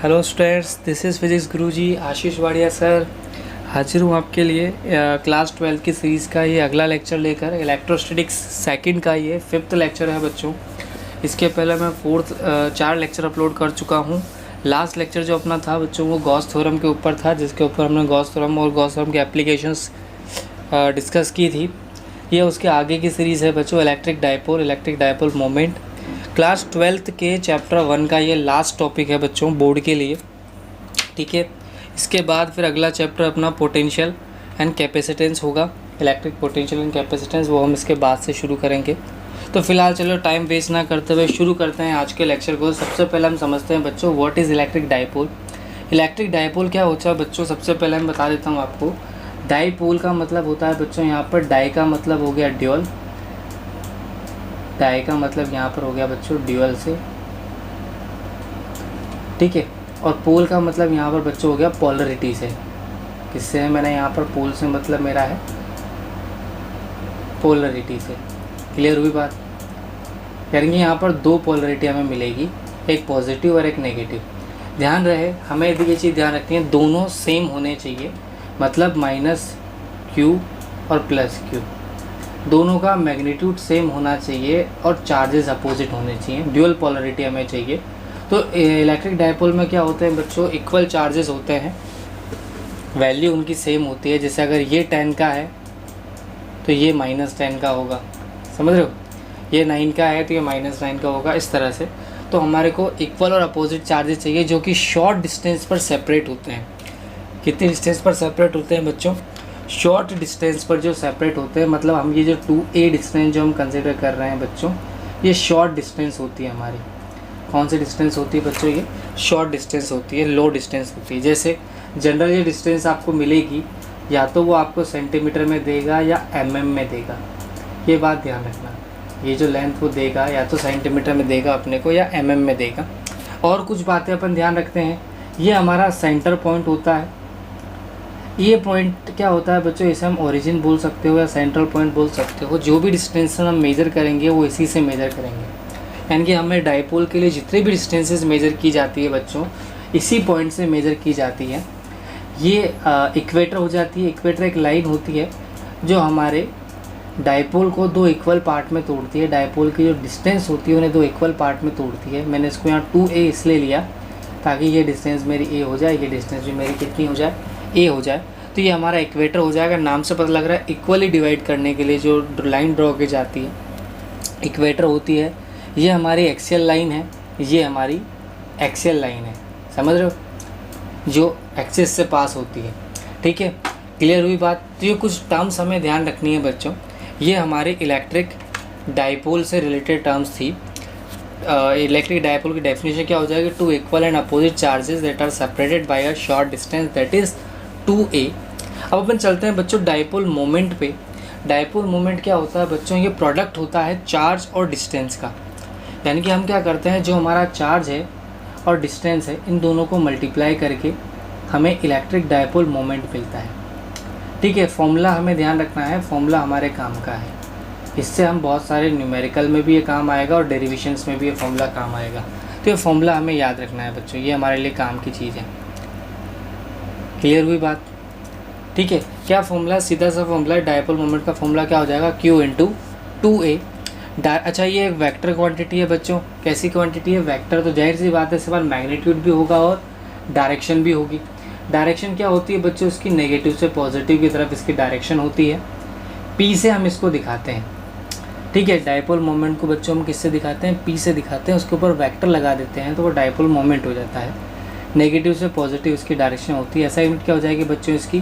Hello students, this is physics Guruji Ashish Wadia sir. हाजिर हूँ आपके लिए क्लास 12 की सीरीज़ का ये अगला लेक्चर लेकर। इलेक्ट्रोस्टैटिक्स सेकंड का ये 5th लेक्चर है बच्चों। इसके पहले मैं 4 लेक्चर अपलोड कर चुका हूँ। लास्ट लेक्चर जो अपना था बच्चों वो गॉस थ्योरम के ऊपर था, जिसके ऊपर हमने गॉस थ्योरम और गॉस थ्योरम की एप्लीकेशंस डिस्कस की थी। ये उसके आगे की सीरीज़ है बच्चों, electric dipole moment. Class 12th के चैप्टर 1 का ये लास्ट टॉपिक है बच्चों बोर्ड के लिए, ठीक है। इसके बाद फिर अगला चैप्टर अपना पोटेंशियल एंड कैपेसिटेंस होगा, इलेक्ट्रिक पोटेंशियल एंड कैपेसिटेंस, वो हम इसके बाद से शुरू करेंगे। तो फिलहाल चलो टाइम वेस्ट ना करते हुए शुरू करते हैं आज के लेक्चर को। सबसे पहले हम समझते हैं बच्चों what is electric dipole. Electric dipole क्या होता है बच्चों, सबसे पहले मैं बता देता हूँ आपको। डायपोल का मतलब होता है बच्चों, यहाँ पर डाई का मतलब हो गया ड्यूअल, डाई का मतलब यहाँ पर हो गया बच्चों ड्यूअल से, ठीक है। और पोल का मतलब यहाँ पर बच्चों हो गया पोलरिटी से। किससे है, मैंने यहाँ पर पोल से मतलब मेरा है पोलरिटी से। क्लियर हुई बात? यानी कि यहाँ पर दो पोलरिटी हमें मिलेगी, एक पॉजिटिव और एक नेगेटिव। ध्यान रहे, हमें ये चीज़ ध्यान रखनी है, दोनों सेम होने चाहिए, मतलब -Q और +Q, दोनों का मैग्नीट्यूड सेम होना चाहिए और चार्जेस अपोजिट होने चाहिए, ड्यूअल पोलरिटी हमें चाहिए। तो इलेक्ट्रिक डायपोल में क्या होते हैं बच्चों, इक्वल चार्जेस होते हैं, वैल्यू उनकी सेम होती है। जैसे अगर ये 10 का है तो ये -10 का होगा, समझ रहे हो, ये 9 का है तो ये -9 का होगा, इस तरह से। तो हमारे को इक्वल और अपोजिट चार्जेस चाहिए जो कि शॉर्ट डिस्टेंस पर सेपरेट होते हैं। कितने डिस्टेंस पर सेपरेट होते हैं बच्चों, शॉर्ट डिस्टेंस पर जो सेपरेट होते हैं, मतलब हम ये जो 2a डिस्टेंस जो हम कंसिडर कर रहे हैं बच्चों, ये शॉर्ट डिस्टेंस होती है हमारी। कौन सी डिस्टेंस होती है बच्चों, ये शॉर्ट डिस्टेंस होती है, लो डिस्टेंस होती है। जैसे जनरल ये डिस्टेंस आपको मिलेगी, या तो वो आपको सेंटीमीटर में देगा या mm में देगा, ये बात ध्यान रखना। ये जो लेंथ वो देगा या तो सेंटीमीटर में देगा अपने को या mm में देगा। और कुछ बातें अपन ध्यान रखते हैं, ये हमारा सेंटर पॉइंट होता है। ये पॉइंट क्या होता है बच्चों, इसे हम ओरिजिन बोल सकते हो या सेंट्रल पॉइंट बोल सकते हो। जो भी डिस्टेंस हम मेजर करेंगे वो इसी से मेजर करेंगे, यानी कि हमें डायपोल के लिए जितने भी डिस्टेंसेस मेजर की जाती है बच्चों, इसी पॉइंट से मेजर की जाती है। ये इक्वेटर हो जाती है। इक्वेटर एक लाइन होती है जो हमारे डायपोल को दो इक्वल पार्ट में तोड़ती है। डायपोल की जो डिस्टेंस होती है उन्हें दो इक्वल पार्ट में तोड़ती है। मैंने इसको यहाँ 2a इसलिए लिया ताकि ये डिस्टेंस मेरी a हो जाए, ये डिस्टेंस भी मेरी कितनी हो जाए, a हो जाए। तो ये हमारा इक्वेटर हो जाएगा। नाम से पता लग रहा है इक्वली डिवाइड करने के लिए जो लाइन ड्रॉ की जाती है इक्वेटर होती है। ये हमारी एक्सियल लाइन है, ये हमारी एक्सियल लाइन है, समझ रहे हो, जो एक्सिस से पास होती है, ठीक है। क्लियर हुई बात? तो ये कुछ टर्म्स हमें ध्यान रखनी है बच्चों। ये हमारे इलेक्ट्रिक डायपोल से रिलेटेड टर्म्स थी। इलेक्ट्रिक डायपोल की डेफिनेशन क्या हो जाएगी, two equal and opposite charges that are separated by a short distance that is 2a। अब अपन चलते हैं बच्चों डायपोल मोमेंट पे। डायपोल मोमेंट क्या होता है बच्चों, ये प्रोडक्ट होता है चार्ज और डिस्टेंस का। यानी कि हम क्या करते हैं, जो हमारा चार्ज है और डिस्टेंस है, इन दोनों को मल्टीप्लाई करके हमें इलेक्ट्रिक डायपोल मोमेंट मिलता है, ठीक है। फॉर्मूला हमें ध्यान रखना है, फॉर्मूला हमारे काम का है। इससे हम बहुत सारे न्यूमेरिकल में भी ये काम आएगा और डेरिवेशंस में भी ये फॉर्मूला काम आएगा। तो ये फॉर्मूला हमें याद रखना है बच्चों, ये हमारे लिए काम की चीज़ है। क्लियर हुई बात? ठीक है। क्या फॉर्मूला, सीधा सा फॉर्मूला है डायपोल मोमेंट का। फॉर्मूला क्या हो जाएगा, Q × 2a। अच्छा, ये एक वेक्टर क्वांटिटी है बच्चों। कैसी क्वांटिटी है, वेक्टर, तो जाहिर सी बात है इसके बाद मैग्नीट्यूड भी होगा और डायरेक्शन भी होगी। डायरेक्शन क्या होती है बच्चों, इसकी नेगेटिव से पॉजिटिव की तरफ इसकी डायरेक्शन होती है। P से हम इसको दिखाते हैं, ठीक है। डायपोल मोमेंट को बच्चों हम किससे दिखाते हैं, P से दिखाते हैं। उसके ऊपर वेक्टर लगा देते हैं तो वो डायपोल मोमेंट हो जाता है। नेगेटिव से पॉजिटिव इसकी डायरेक्शन होती है। ऐसा यूनिट क्या हो जाएगी बच्चों, इसकी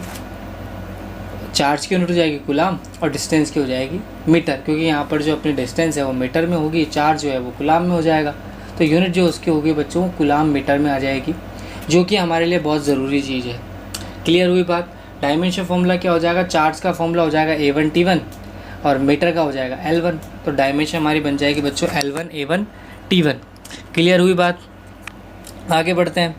चार्ज की यूनिट हो जाएगी कुलाम और डिस्टेंस की हो जाएगी मीटर, क्योंकि यहाँ पर जो अपनी डिस्टेंस है वो मीटर में होगी, चार्ज जो है वो कुलाम में हो जाएगा। तो यूनिट जो उसकी होगी बच्चों कुलाम मीटर में आ जाएगी, जो कि हमारे लिए बहुत ज़रूरी चीज़ है। क्लियर हुई बात? डायमेंशन फॉर्मूला क्या हो जाएगा, चार्ज का फॉर्मूला हो जाएगा A1T1 और मीटर का हो जाएगा L1। तो डायमेंशन हमारी बन जाएगी बच्चों L1A1T1। क्लियर हुई बात? आगे बढ़ते हैं।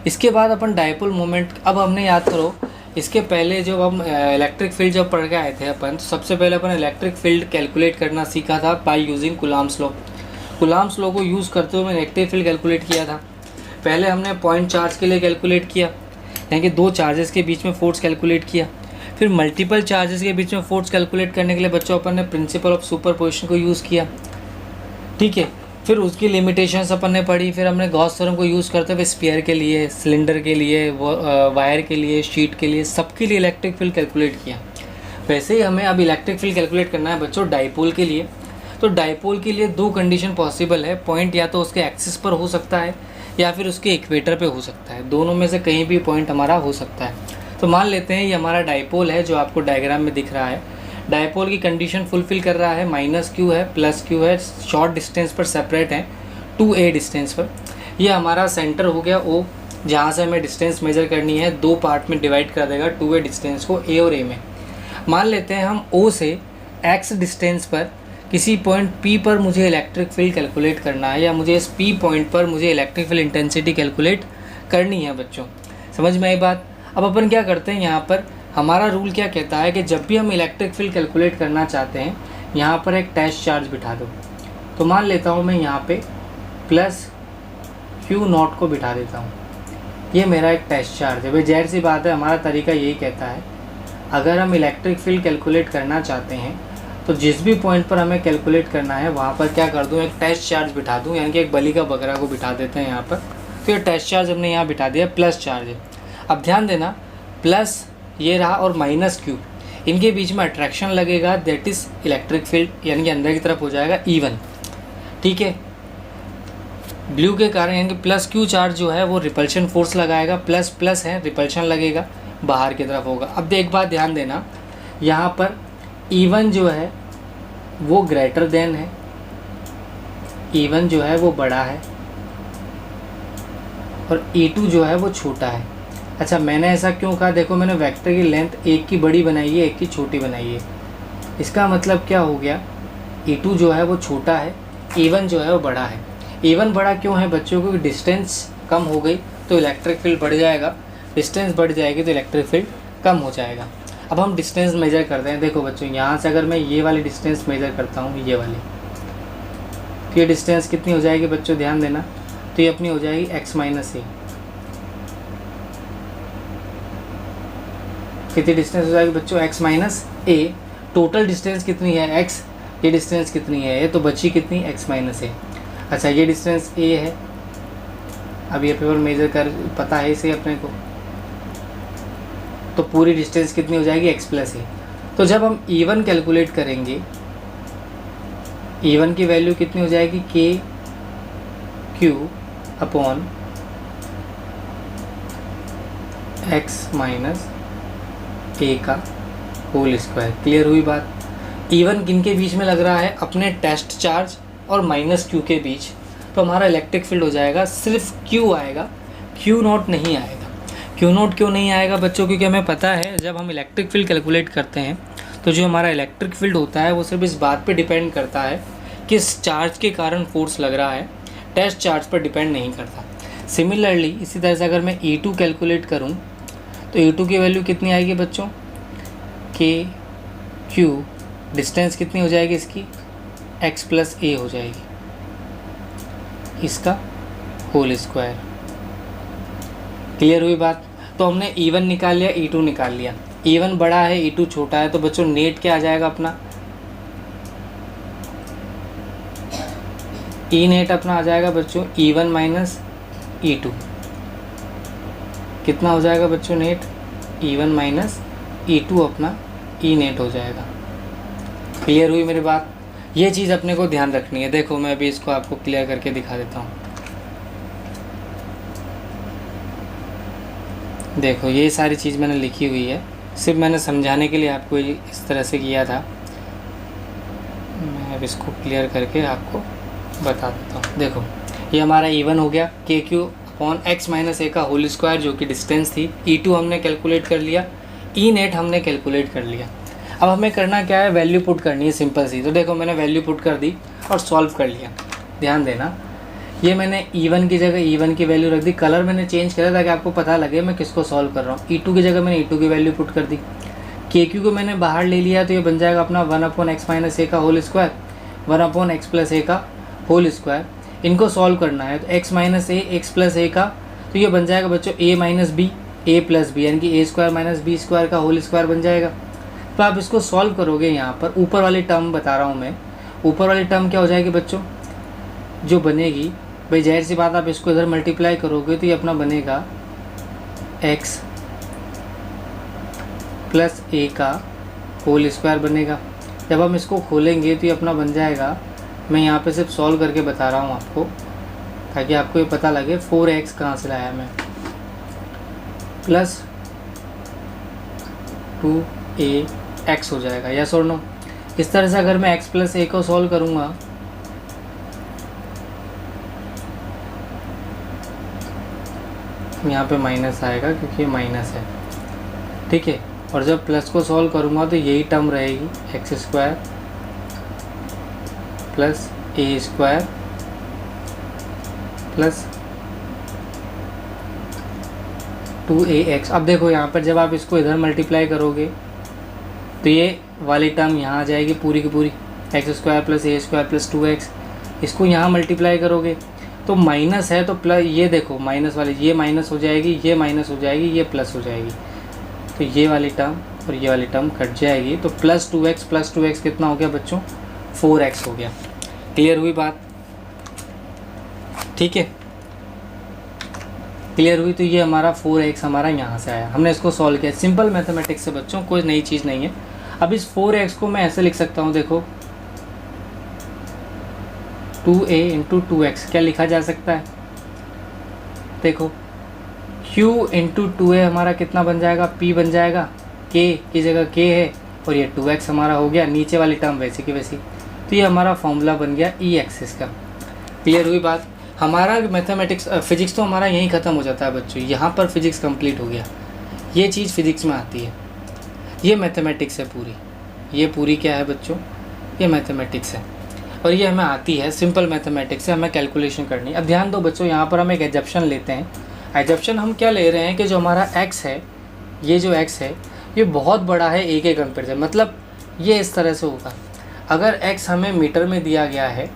इसके बाद अपन डायपोल मोमेंट, अब हमने याद करो इसके पहले जो हम इलेक्ट्रिक फील्ड जब पढ़ के आए थे अपन, तो सबसे पहले अपन इलेक्ट्रिक फील्ड कैलकुलेट करना सीखा था by using Coulomb's law. Coulomb's law को यूज़ करते हुए मैंने इलेक्ट्रिक फील्ड कैलकुलेट किया था, पहले हमने पॉइंट चार्ज के लिए कैलकुलेट किया, यानी कि दो चार्जेस के बीच में फोर्स कैलकुलेट किया। फिर मल्टीपल चार्जेस के बीच में फोर्स कैलकुलेट करने के लिए बच्चों अपन ने प्रिंसिपल ऑफ सुपरपोजिशन को यूज़ किया, ठीक है। फिर उसकी लिमिटेशंस अपन ने पढ़ी। फिर हमने गॉस थ्योरम को यूज़ करते हुए स्फीयर के लिए, सिलेंडर के लिए, वायर के लिए, शीट के लिए, सबके लिए इलेक्ट्रिक फील्ड कैलकुलेट किया। वैसे ही हमें अब इलेक्ट्रिक फील्ड कैलकुलेट करना है बच्चों डाइपोल के लिए। तो डाइपोल के लिए दो कंडीशन पॉसिबल है। पॉइंट या तो उसके एक्सिस पर हो सकता है या फिर उसके इक्वेटर पे हो सकता है, दोनों में से कहीं भी पॉइंट हमारा हो सकता है। तो मान लेते हैं ये हमारा डाइपोल है जो आपको डायग्राम में दिख रहा है। डाइपोल की कंडीशन फुलफिल कर रहा है, -q है, +q है, शॉर्ट डिस्टेंस पर सेपरेट है 2a डिस्टेंस पर। ये हमारा सेंटर हो गया O, जहाँ से हमें डिस्टेंस मेजर करनी है, दो पार्ट में डिवाइड कर देगा 2a डिस्टेंस को A और A में। मान लेते हैं हम O से x डिस्टेंस पर किसी पॉइंट P पर मुझे इलेक्ट्रिक फील्ड कैलकुलेट करना है, या मुझे इस P पॉइंट पर मुझे इलेक्ट्रिक फील्ड इंटेंसिटी कैलकुलेट करनी है बच्चों। समझ में आई बात। अब अपन क्या करते हैं, यहाँ पर हमारा रूल क्या कहता है कि जब भी हम इलेक्ट्रिक फील्ड कैलकुलेट करना चाहते हैं यहाँ पर एक टेस्ट चार्ज बिठा दो। तो मान लेता हूँ मैं यहाँ पे +Q0 को बिठा देता हूँ। ये मेरा एक टेस्ट चार्ज है। भाई जाहिर सी बात है, हमारा तरीका यही कहता है अगर हम इलेक्ट्रिक फील्ड कैलकुलेट करना चाहते हैं तो जिस भी पॉइंट पर हमें कैलकुलेट करना है वहाँ पर क्या कर दूँ, एक टेस्ट चार्ज बिठा दूँ, यानी कि एक बलि का बकरा को बिठा देते हैं यहाँ पर। तो ये टेस्ट चार्ज हमने यहाँ बिठा दिया, प्लस चार्ज है। अब ध्यान देना, प्लस ये रहा और -q, इनके बीच में अट्रैक्शन लगेगा, दैट इज़ इलेक्ट्रिक फील्ड, यानी कि अंदर की तरफ हो जाएगा E1, ठीक है। ब्लू के कारण यानी कि +q चार्ज जो है वो रिपल्शन फोर्स लगाएगा, प्लस है रिपल्शन लगेगा, बाहर की तरफ होगा। अब एक बात ध्यान देना, यहाँ पर E1 जो है वो ग्रेटर देन है, E1 जो है वो बड़ा है और E2 जो है वो छोटा है। अच्छा, मैंने ऐसा क्यों कहा, देखो मैंने वेक्टर की लेंथ एक की बड़ी बनाई है, एक की छोटी बनाई है। इसका मतलब क्या हो गया, E2 जो है वो छोटा है, E1 जो है वो बड़ा है। E1 बड़ा क्यों है बच्चों, क्योंकि डिस्टेंस कम हो गई तो इलेक्ट्रिक फील्ड बढ़ जाएगा, डिस्टेंस बढ़ जाएगी तो इलेक्ट्रिक फील्ड कम हो जाएगा। अब हम डिस्टेंस मेजर करते हैं। देखो बच्चों, यहाँ से अगर मैं ये वाली डिस्टेंस मेजर करता हूँ, ये वाली, तो ये डिस्टेंस कितनी हो जाएगी बच्चों, ध्यान देना। तो ये अपनी हो जाएगी x - a। कितनी डिस्टेंस हो जाएगी बच्चों, x - a। टोटल डिस्टेंस कितनी है x, ये डिस्टेंस कितनी है ये, तो बची कितनी x - a। अच्छा, ये डिस्टेंस a है। अब ये पेपर मेजर कर पता है इसे अपने को, तो पूरी डिस्टेंस कितनी हो जाएगी x + a। तो जब हम E1 कैलकुलेट करेंगे, E1 की वैल्यू कितनी हो जाएगी, KQ अपॉन x - a का होल स्क्वायर। क्लियर हुई बात। E1 किन के बीच में लग रहा है, अपने टेस्ट चार्ज और -q के बीच। तो हमारा इलेक्ट्रिक फील्ड हो जाएगा, सिर्फ Q आएगा, Q0 नहीं आएगा। Q0 क्यों नहीं आएगा बच्चों, क्योंकि हमें पता है जब हम इलेक्ट्रिक फील्ड कैलकुलेट करते हैं तो जो हमारा इलेक्ट्रिक फील्ड होता है वो सिर्फ इस बात पे डिपेंड करता है किस चार्ज के कारण फोर्स लग रहा है, टेस्ट चार्ज पर डिपेंड नहीं करता। सिमिलरली इसी तरह से अगर मैं E2 कैलकुलेट करूं तो E2 की वैल्यू कितनी आएगी बच्चों, KQ, डिस्टेंस कितनी हो जाएगी इसकी, x + a हो जाएगी, इसका होल स्क्वायर। क्लियर हुई बात। तो हमने E1 निकाल लिया, E2 निकाल लिया। E1 बड़ा है, E2 छोटा है, तो बच्चों नेट क्या आ जाएगा अपना, E नेट अपना आ जाएगा बच्चों E1 - E2। कितना हो जाएगा बच्चों नेट, E1 - E2 अपना E नेट हो जाएगा। क्लियर हुई मेरी बात। ये चीज़ अपने को ध्यान रखनी है। देखो मैं अभी इसको आपको क्लियर करके दिखा देता हूँ। देखो ये सारी चीज़ मैंने लिखी हुई है, सिर्फ मैंने समझाने के लिए आपको इस तरह से किया था। मैं अब इसको क्लियर करके आपको बता देता हूँ। देखो ये हमारा E1 हो गया, KQ अपॉन x - a का होल स्क्वायर, जो कि डिस्टेंस थी। E2 हमने कैलकुलेट कर लिया, E नेट हमने कैलकुलेट कर लिया। अब हमें करना क्या है, वैल्यू पुट करनी है, सिंपल सी। तो देखो मैंने वैल्यू पुट कर दी और सॉल्व कर लिया। ध्यान देना, ये मैंने E1 की जगह E1 की वैल्यू रख दी। कलर मैंने चेंज करा ताकि आपको पता लगे मैं किसको सॉल्व कर रहा हूँ। E2 की जगह मैंने E2 की वैल्यू पुट कर दी। KQ को मैंने बाहर ले लिया, तो ये बन जाएगा अपना 1/x - a का होल स्क्वायर, 1/x + a का होल स्क्वायर। इनको सॉल्व करना है तो x minus A X plus A का, तो ये बन जाएगा बच्चों a minus B A plus B, यानी कि A square minus B square का होल स्क्वायर बन जाएगा। तो आप इसको सॉल्व करोगे, यहाँ पर ऊपर वाली टर्म बता रहा हूँ मैं, ऊपर वाली टर्म क्या हो जाएगी बच्चों जो बनेगी, भाई जाहिर सी बात आप इसको इधर मल्टीप्लाई करोगे तो ये अपना बनेगा x प्लस ए का होल स्क्वायर बनेगा। जब हम इसको खोलेंगे तो ये अपना बन जाएगा, मैं यहाँ पे सिर्फ सॉल्व करके बता रहा हूँ आपको ताकि आपको ये पता लगे 4x कहाँ से लाया मैं, प्लस 2ax हो जाएगा, यस और नो। इस तरह से अगर मैं x प्लस ए को सॉल्व करूँगा यहाँ पे माइनस आएगा क्योंकि ये माइनस है, ठीक है। और जब प्लस को सॉल्व करूँगा तो यही टर्म रहेगी एक्स स्क्वायर प्लस ए स्क्वायर प्लस 2ax। अब देखो यहाँ पर जब आप इसको इधर मल्टीप्लाई करोगे तो ये वाली टर्म यहाँ आ जाएगी पूरी की पूरी, एक्स स्क्वायर प्लस ए स्क्वायर प्लस 2x। इसको यहाँ मल्टीप्लाई करोगे तो माइनस है तो प्लस, ये देखो माइनस वाली ये माइनस हो जाएगी, ये माइनस हो जाएगी, ये प्लस हो जाएगी, तो ये वाली टर्म और ये वाली टर्म कट जाएगी। तो प्लस 2x कितना हो गया बच्चों 4x हो गया। क्लियर हुई बात, ठीक है, क्लियर हुई। तो ये हमारा 4x हमारा यहाँ से आया, हमने इसको सॉल्व किया सिंपल मैथमेटिक्स से बच्चों, कोई नई चीज़ नहीं है। अब इस 4x को मैं ऐसे लिख सकता हूँ, देखो 2a इंटू 2x क्या लिखा जा सकता है, देखो q इंटू 2a हमारा कितना बन जाएगा, p बन जाएगा, k की जगह k है और ये 2x हमारा हो गया, नीचे वाली टर्म वैसी की वैसी। तो ये हमारा फॉर्मूला बन गया ई एक्सिस का। क्लियर हुई बात। हमारा मैथमेटिक्स फिजिक्स तो हमारा यहीं ख़त्म हो जाता है बच्चों, यहाँ पर फिजिक्स कंप्लीट हो गया। ये चीज़ फिजिक्स में आती है, ये मैथमेटिक्स है पूरी, ये पूरी क्या है बच्चों, ये मैथमेटिक्स है और ये हमें आती है सिंपल मैथमेटिक्स से, हमें कैलकुलेशन करनी है। अब ध्यान दो बच्चों, यहाँ पर हम एक एजप्शन लेते हैं। एजप्शन हम क्या ले रहे हैं कि जो हमारा x है, ये जो x है ये बहुत बड़ा है a के कंपेरिजन, मतलब ये इस तरह से होगा। अगर x हमें मीटर में दिया गया है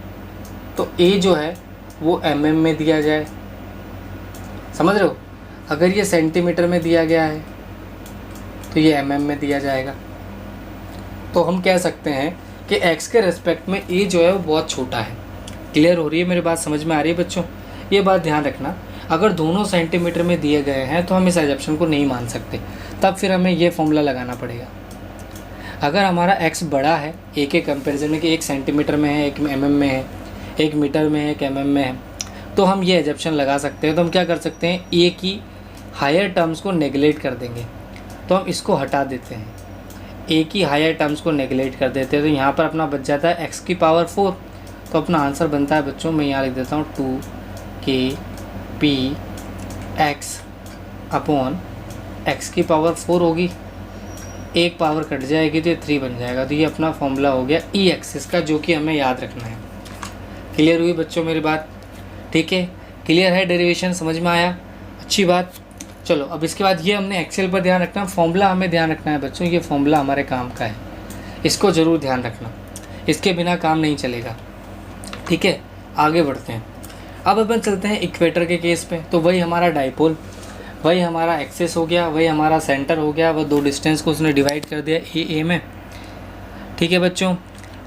तो a जो है वो mm में दिया जाए, समझ रहे हो। अगर ये सेंटीमीटर में दिया गया है तो ये mm में दिया जाएगा। तो हम कह सकते हैं कि x के रेस्पेक्ट में a जो है वो बहुत छोटा है। क्लियर हो रही है मेरी बात, समझ में आ रही है बच्चों। ये बात ध्यान रखना, अगर दोनों सेंटीमीटर में दिए गए हैं तो हम इस एजप्शन को नहीं मान सकते, तब फिर हमें ये फॉर्मूला लगाना पड़ेगा। अगर हमारा x बड़ा है a के कंपैरिजन में कि 1 सेंटीमीटर में है, 1 mm में है, 1 मीटर में है, 1 mm में है, तो हम ये एजप्शन लगा सकते हैं। तो हम क्या कर सकते हैं, a की हायर टर्म्स को नेगलेक्ट कर देंगे, तो हम इसको हटा देते हैं, a की हायर टर्म्स को नेगलेक्ट कर देते हैं। तो यहाँ पर अपना बच जाता है x की पावर 4। तो अपना आंसर बनता है बच्चों, मैं यहाँ लिख देता हूँ 2kpx अपॉन x की पावर 4 होगी, एक पावर कट जाएगी तो ये 3 बन जाएगा। तो ये अपना फॉर्मूला हो गया ई एक्सिस का, जो कि हमें याद रखना है। क्लियर हुई बच्चों मेरी बात, ठीक है, क्लियर है, डेरिवेशन समझ में आया, अच्छी बात। चलो अब इसके बाद ये हमने एक्सेल पर ध्यान रखना, फॉर्मूला हमें ध्यान रखना है बच्चों, ये फॉर्मूला हमारे काम का है, इसको ज़रूर ध्यान रखना, इसके बिना काम नहीं चलेगा, ठीक है। आगे बढ़ते हैं, अब अपन चलते हैं इक्वेटर के केस पे। तो वही हमारा डाइपोल, वही हमारा एक्सेस हो गया, वही हमारा सेंटर हो गया, वो दो डिस्टेंस को उसने डिवाइड कर दिया ए में, ठीक है बच्चों।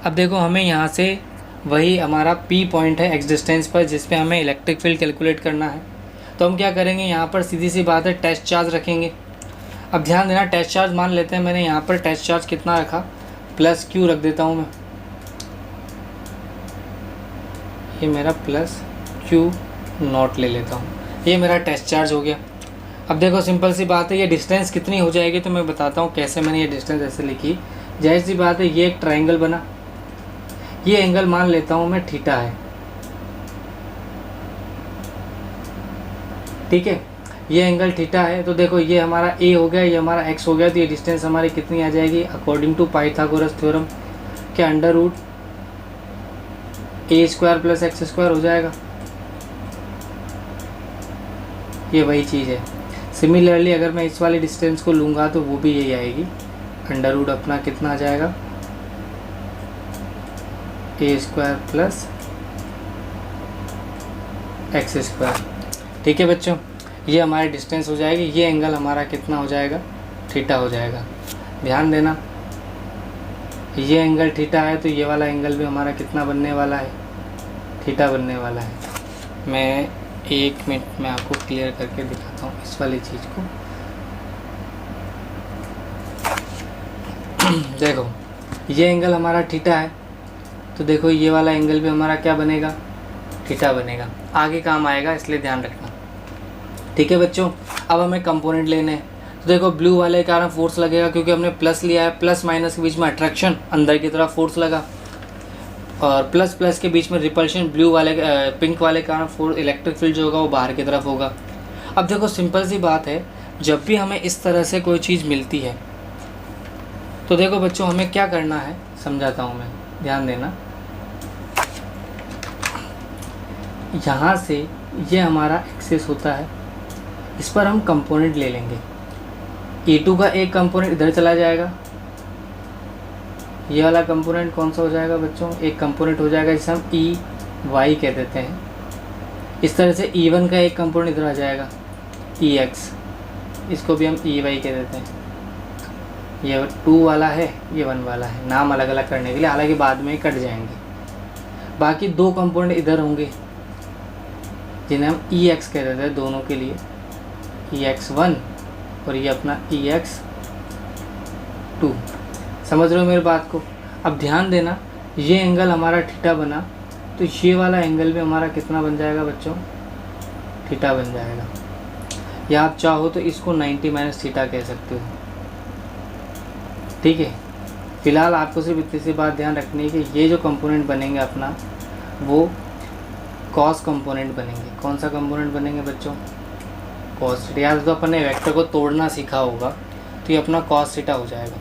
अब देखो हमें यहाँ से वही हमारा P पॉइंट है एक्स डिस्टेंस पर, जिस पे हमें इलेक्ट्रिक फील्ड कैलकुलेट करना है। तो हम क्या करेंगे, यहाँ पर सीधी सी बात है टेस्ट चार्ज रखेंगे। अब ध्यान देना, टेस्ट चार्ज मान लेते हैं, मैंने यहाँ पर टेस्ट चार्ज कितना रखा, प्लस Q रख देता हूँ मैं, ये मेरा प्लस Q नॉट ले लेता हूँ, ये मेरा टेस्ट चार्ज हो गया। अब देखो सिंपल सी बात है, ये डिस्टेंस कितनी हो जाएगी, तो मैं बताता हूँ कैसे मैंने ये डिस्टेंस ऐसे लिखी। जाहिर सी बात है, ये एक ट्रायंगल बना, ये एंगल मान लेता हूँ मैं थीटा है, ठीक है, ये एंगल थीटा है। तो देखो ये हमारा a हो गया, ये हमारा x हो गया, तो ये डिस्टेंस हमारी कितनी आ जाएगी अकॉर्डिंग टू पाइथागोरस थ्योरम के under root a square plus X square हो जाएगा। ये वही चीज़ है। सिमिलरली अगर मैं इस वाली डिस्टेंस को लूँगा तो वो भी यही आएगी, अंडर रूट अपना कितना आ जाएगा a square plus X square. ठीक है बच्चों, ये हमारी डिस्टेंस हो जाएगी, ये एंगल हमारा कितना हो जाएगा, थीटा हो जाएगा। ध्यान देना, ये एंगल थीटा है तो ये वाला एंगल भी हमारा कितना बनने वाला है, थीटा बनने वाला है। मैं 1 मिनट में आपको क्लियर करके दिखाता हूँ इस वाली चीज़ को। देखो ये एंगल हमारा थीटा है, तो देखो ये वाला एंगल भी हमारा क्या बनेगा, थीटा बनेगा। आगे काम आएगा इसलिए ध्यान रखना। ठीक है बच्चों, अब हमें कंपोनेंट लेने हैं। तो देखो ब्लू वाले के कारण फोर्स लगेगा क्योंकि हमने प्लस लिया है, प्लस माइनस के बीच में अट्रैक्शन, अंदर की तरफ फोर्स लगा, और प्लस प्लस के बीच में रिपल्शन, ब्लू वाले पिंक वाले के कारण फोर्स, इलेक्ट्रिक फील्ड जो होगा वो बाहर की तरफ होगा। अब देखो सिंपल सी बात है, जब भी हमें इस तरह से कोई चीज़ मिलती है तो देखो बच्चों हमें क्या करना है, समझाता हूँ मैं, ध्यान देना। यहाँ से ये हमारा एक्सिस होता है, इस पर हम कंपोनेंट ले लेंगे। E2 का एक कंपोनेंट इधर चला जाएगा, ये वाला कंपोनेंट कौन सा हो जाएगा बच्चों, एक कंपोनेंट हो जाएगा जिसे हम EY कह देते हैं। इस तरह से E1 का एक कंपोनेंट इधर आ जाएगा, EX, इसको भी हम EY कह देते हैं। ये 2 वाला है, ये 1 वाला है, नाम अलग अलग करने के लिए, हालांकि बाद में कट जाएंगे। बाकी 2 कंपोनेंट इधर होंगे जिन्हें हम EX कह देते हैं दोनों के लिए, EX1 और ये अपना EX2। समझ रहे हो मेरी बात को। अब ध्यान देना, ये एंगल हमारा थीटा बना तो ये वाला एंगल भी हमारा कितना बन जाएगा बच्चों, थीटा बन जाएगा। या आप चाहो तो इसको 90 माइनस थीटा कह सकते हो। ठीक है, फिलहाल आपको सिर्फ इतनी सी बात ध्यान रखनी है कि ये जो कंपोनेंट बनेंगे अपना, वो कॉस कंपोनेंट बनेंगे। कौन सा कंपोनेंट बनेंगे बच्चों, कॉस थीटा। याद तो अपन ने वेक्टर को तोड़ना सीखा होगा, तो ये अपना कॉस थीटा हो जाएगा।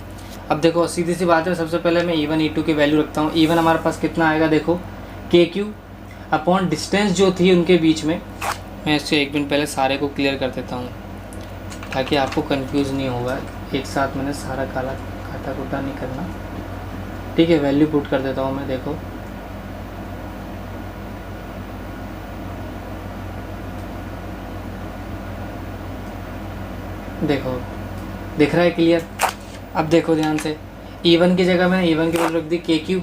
अब देखो सीधी सी बात है, सबसे पहले मैं E1 E2 की वैल्यू रखता हूँ। E1 हमारे पास कितना आएगा, देखो KQ अपॉन डिस्टेंस जो थी उनके बीच में। मैं इससे 1 मिनट पहले सारे को क्लियर कर देता हूँ ताकि आपको कंफ्यूज नहीं होगा। एक साथ मैंने सारा काला काटा कुटा नहीं करना। ठीक है, वैल्यू पुट कर देता हूँ मैं। देखो देखो दिख रहा है क्लियर। अब देखो ध्यान से, E1 की जगह मैंने E1 की वैल्यू रख दी KQ,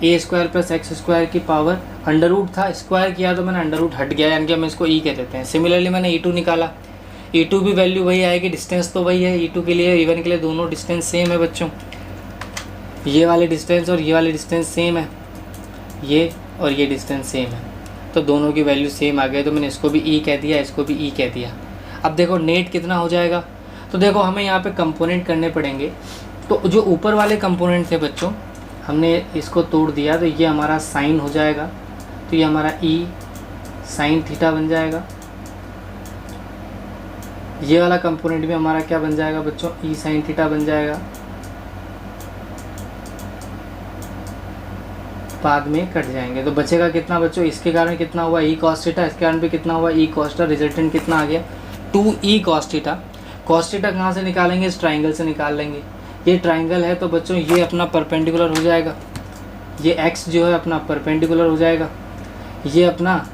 A² प्लस X² की पावर, अंडर रूट था, स्क्वायर किया तो मैंने अंडर रूट हट गया, यानी कि हम इसको E कह देते हैं। सिमिलरली मैंने E2 निकाला, E2 भी वैल्यू वही आएगी, डिस्टेंस तो वही है E2 के लिए, E1 के लिए, दोनों डिस्टेंस सेम है बच्चों। ये वाले डिस्टेंस और ये वाले डिस्टेंस सेम है, ये और ये डिस्टेंस सेम है, तो दोनों की वैल्यू सेम आ गई, तो मैंने इसको भी E कह दिया, इसको भी E कह दिया। अब देखो नेट कितना हो जाएगा, तो देखो हमें यहाँ पे कंपोनेंट करने पड़ेंगे। तो जो ऊपर वाले कंपोनेंट थे बच्चों, हमने इसको तोड़ दिया, तो ये हमारा साइन हो जाएगा, तो ये हमारा E साइन थीटा बन जाएगा। ये वाला कंपोनेंट भी हमारा क्या बन जाएगा बच्चों, E साइन थीटा बन जाएगा। बाद में कट जाएंगे तो बचेगा कितना बच्चों, इसके कारण कितना हुआ E cos थीटा, इसके कारण भी कितना हुआ E cos थीटा, रिजल्टेंट कितना आ गया 2E cos theta. cos theta कहाँ से निकालेंगे, इस ट्राइंगल से निकाल लेंगे। ये ट्राइंगल है तो बच्चों ये अपना परपेंडिकुलर हो जाएगा, ये x जो है अपना परपेंडिकुलर हो जाएगा, ये अपना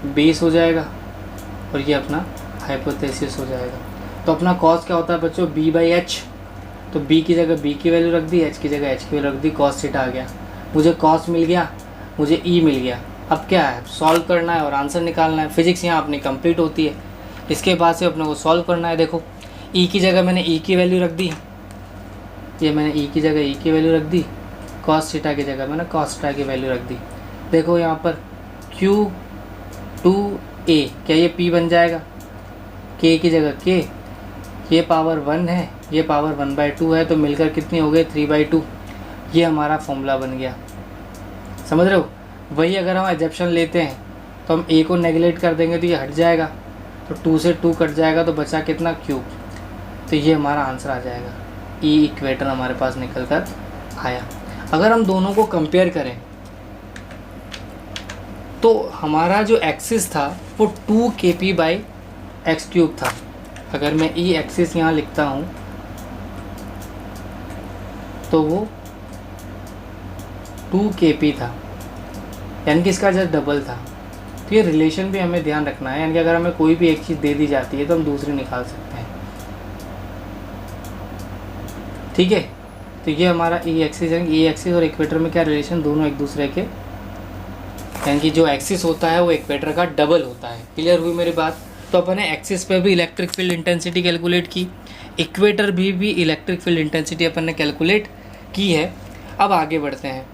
बेस हो जाएगा और ये अपना हाइपोथेसिस हो जाएगा। तो अपना cos क्या होता है बच्चों, B/h, तो b की जगह b की वैल्यू रख दी, h की जगह h की वैल्यू रख दी, cos थीटा आ गया। मुझे cos मिल गया, मुझे E मिल गया। अब क्या है, सॉल्व करना है और आंसर निकालना है। फिजिक्स यहाँ अपनी कंप्लीट होती है, इसके बाद से अपने को सॉल्व करना है। देखो E की जगह मैंने E की वैल्यू रख दी, ये मैंने E की जगह E की वैल्यू रख दी, cos थीटा की जगह मैंने cos थीटा की वैल्यू रख दी। देखो यहाँ पर Q2A, क्या ये P बन जाएगा, K की जगह K, ये पावर 1 है, ये पावर 1/2 है, तो मिलकर कितनी हो गई 3/2। ये हमारा फॉर्मूला बन गया, समझ रहे हो। वही अगर हम एजप्शन लेते हैं तो हम A को नेगलेक्ट कर देंगे तो ये हट जाएगा, तो 2 से 2 कट जाएगा, तो बचा कितना क्यूब, तो ये हमारा आंसर आ जाएगा। E इक्वेटर हमारे पास निकल कर आया। अगर हम दोनों को कंपेयर करें तो हमारा जो एक्सिस था वो 2kp/x³ था। अगर मैं E एक्सिस यहाँ लिखता हूँ तो वो 2kp था, यानी कि इसका जस्ट डबल था। तो ये रिलेशन भी हमें ध्यान रखना है, यानी कि अगर हमें कोई भी एक चीज़ दे दी जाती है तो हम दूसरी निकाल सकते हैं। ठीक है, तो ये हमारा ई एक्सिस है। ई एक्सिस और इक्वेटर में क्या रिलेशन, दोनों एक दूसरे के, यानी कि जो एक्सिस होता है वो इक्वेटर का डबल होता है। क्लियर हुई मेरी बात। तो अपन ने एक्सिस पे भी इलेक्ट्रिक फील्ड इंटेंसिटी कैलकुलेट की, इक्वेटर भी इलेक्ट्रिक फील्ड इंटेंसिटी अपन ने कैलकुलेट की है। अब आगे बढ़ते हैं,